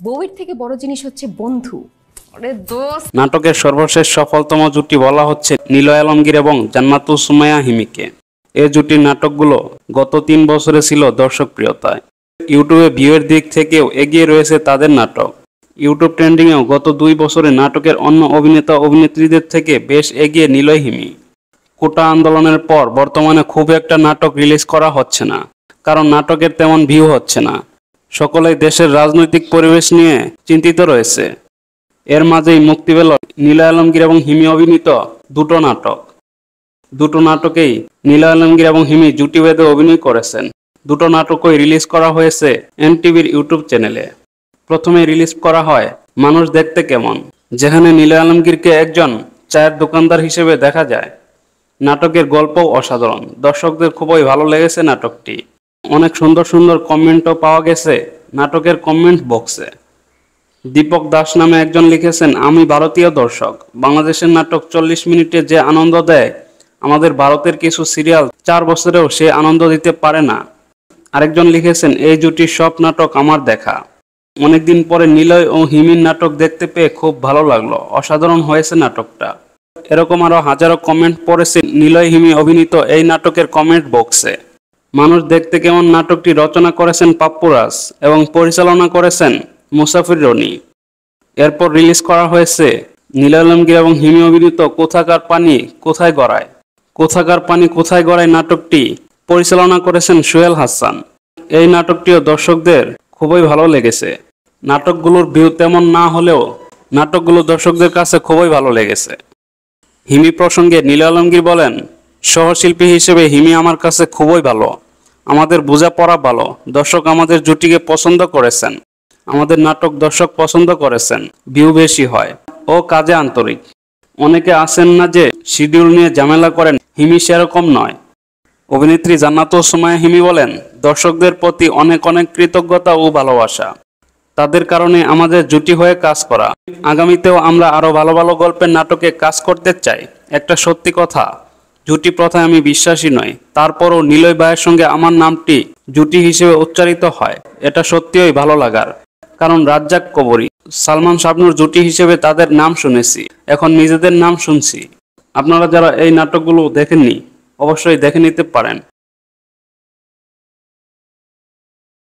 বউয়ের থেকে বড় জিনিস হচ্ছে বন্ধু। আরে দোস্ত, নাটকের সর্বশেষ সফলতম জুটি বলা হচ্ছে নিলয় আলমগীর এবং জান্নাতুল সুমাইয়া হিমিকে। এই জুটির নাটকগুলো গত 3 বছরে ছিল দর্শক প্রিয়তায়। ইউটিউবে ভিউয়ের দিক থেকেও এগিয়ে রয়েছে তাদের নাটক। ইউটিউব ট্রেন্ডিংয়েও গত 2 বছরে নাটকের অন্য অভিনেতা অভিনেত্রীদের থেকে বেশ এগিয়ে নিলয় হিমি। কোটা আন্দোলনের পর বর্তমানে খুব একটা নাটক রিলিজ করা হচ্ছে না, কারণ নাটকের তেমন ভিউ হচ্ছে না। সকলেই দেশের রাজনৈতিক পরিবেশ নিয়ে চিন্তিত রয়েছে। এর মাঝেই মুক্তি পেল নিলয় আলমগীর এবং হিমি অভিনীত দুটো নাটকেই নিলয় আলমগীর এবং হিমি জুটি বেঁধে অভিনয় করেছেন। দুটো নাটকই রিলিজ করা হয়েছে এনটিভির ইউটিউব চ্যানেলে। প্রথমে রিলিজ করা হয় মানুষ দেখতে কেমন, যেখানে নিলয় আলমগীরকে একজন চায়ের দোকানদার হিসেবে দেখা যায়। নাটকের গল্পও অসাধারণ, দর্শকদের খুবই ভালো লেগেছে নাটকটি। অনেক সুন্দর সুন্দর কমেন্টও পাওয়া গেছে নাটকের কমেন্ট বক্সে। দীপক দাস নামে একজন লিখেছেন, আমি ভারতীয় দর্শক, বাংলাদেশের নাটক 40 মিনিটে যে আনন্দ দেয় আমাদের ভারতের কিছু সিরিয়াল 4 বছরেও সে আনন্দ দিতে পারে না। আরেকজন লিখেছেন, এই জুটির সব নাটক আমার দেখা। অনেকদিন পরে নিলয় ও হিমির নাটক দেখতে পেয়ে খুব ভালো লাগলো, অসাধারণ হয়েছে নাটকটা। এরকম আরো হাজারো কমেন্ট পড়েছে নিলয় হিমি অভিনীত এই নাটকের কমেন্ট বক্সে। মানুষ দেখতে কেমন নাটকটি রচনা করেছেন পাপ্পুরাজ এবং পরিচালনা করেছেন মুসাফির রনি। এরপর রিলিজ করা হয়েছে নিলয় আলমগীর এবং হিমি অভিনীত কোথাকার পানি কোথায় গড়ায় নাটকটি পরিচালনা করেছেন সোহেল হাসান। এই নাটকটিও দর্শকদের খুবই ভালো লেগেছে। নাটকগুলোর ভিউ তেমন না হলেও নাটকগুলো দর্শকদের কাছে খুবই ভালো লেগেছে। হিমি প্রসঙ্গে নিলয় আলমগীর বলেন, সহশিল্পী হিসেবে হিমি আমার কাছে খুবই ভালো, আমাদের বোঝাপড়া ভালো, দর্শক আমাদের জুটিকে পছন্দ করেছেন, আমাদের নাটক দর্শক পছন্দ করেছেন, ভিউ বেশি হয়, ও কাজে আন্তরিক। অনেকে আছেন না যে শিডিউল নিয়ে ঝামেলা করেন, হিমি সেরকম নয়। অভিনেত্রী জান্নাতুল সুমাইয়া হিমি বলেন, দর্শকদের প্রতি অনেক অনেক কৃতজ্ঞতা ও ভালোবাসা, তাদের কারণে আমাদের জুটি হয়ে কাজ করা। আগামীতেও আমরা আরো ভালো ভালো গল্পের নাটকে কাজ করতে চাই। একটা সত্যি কথা, জুটি প্রথায় আমি বিশ্বাসী নই, তারপরও নিলয় ভাইয়ের সঙ্গে আমার নামটি জুটি হিসেবে উচ্চারিত হয়, এটা সত্যিই ভালো লাগার। কারণ রাজ্জাক কবরী, সালমান শাবনূর জুটি হিসেবে তাদের নাম শুনেছি, এখন নিজেদের নাম শুনছি। আপনারা যারা এই নাটকগুলো দেখেননি অবশ্যই দেখে নিতে পারেন।